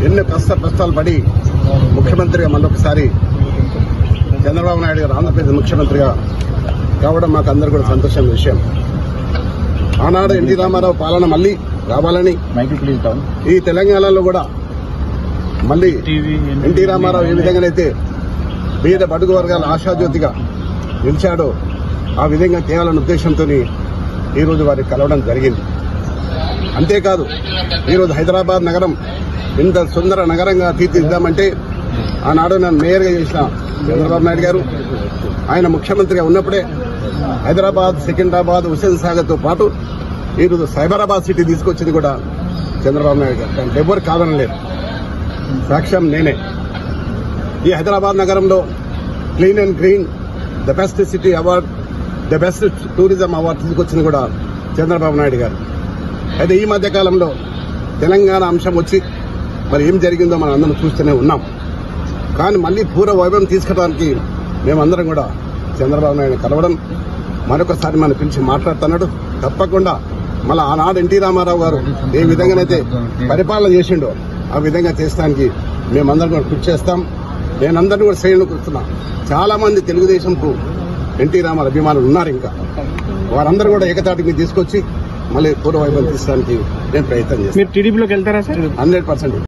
ఎన్ని కష్టాలు పడి ముఖ్యమంత్రిగా మళ్ళొకసారి చంద్రబాబు నాయుడు గారు ఆంధ్రప్రదేశ్ ముఖ్యమంత్రిగా కావడం మాకు అందరూ కూడా సంతోషమైన విషయం. ఆనాడు ఎన్టీ రామారావు పాలన మళ్లీ రావాలని ఈ తెలంగాణలో కూడా మళ్లీ ఎన్టీ రామారావు ఏ విధంగానైతే పేద బడుగు వర్గాల ఆశాజ్యోతిగా నిలిచాడో ఆ విధంగా తేవాలన్న ఉద్దేశంతో ఈరోజు వారికి కలవడం జరిగింది. అంతేకాదు ఈరోజు హైదరాబాద్ నగరం ఇంత సుందర నగరంగా తీర్చిదిద్దామంటే ఆనాడు నన్ను మేయర్గా చేసిన చంద్రబాబు నాయుడు గారు ఆయన ముఖ్యమంత్రిగా ఉన్నప్పుడే హైదరాబాద్, సికింద్రాబాద్, హుస్సేన్ సాగర్ తో పాటు ఈరోజు సైబరాబాద్ సిటీ తీసుకొచ్చింది కూడా చంద్రబాబు నాయుడు గారు. దానికి ఎవరు కాదనలేదు, సాక్ష్యం నేనే. ఈ హైదరాబాద్ నగరంలో clean and green the best city award, the best tourism award తీసుకొచ్చింది కూడా చంద్రబాబు నాయుడు గారు. అయితే ఈ మధ్య కాలంలో తెలంగాణ అంశం వచ్చి మరి ఏం జరిగిందో మనం అందరం చూస్తూనే ఉన్నాం. కానీ మళ్లీ పూర్వ వైభవం తీసుకురావడానికి మేమందరం కూడా చంద్రబాబు నాయుడు కలవడం, మరొకసారి మనం పిలిచి మాట్లాడుతున్నాడు. తప్పకుండా మళ్ళీ ఆనాడు ఎన్టీ రామారావు గారు ఏ విధంగానైతే పరిపాలన చేసిండో ఆ విధంగా చేసడానికి మేమందరం కూడా కృషి చేస్తాం. నేనందరినీ కూడా శ్రేణులు కూర్చున్నా. చాలా మంది తెలుగుదేశంకు ఎన్టీ రామారావు అభిమానులు ఉన్నారు. ఇంకా వారందరూ కూడా ఏకతాటికి తీసుకొచ్చి మళ్ళీ పూర్వ వైభవం తీసుకోవడానికి నేను ప్రయత్నం చేస్తాను. 100%.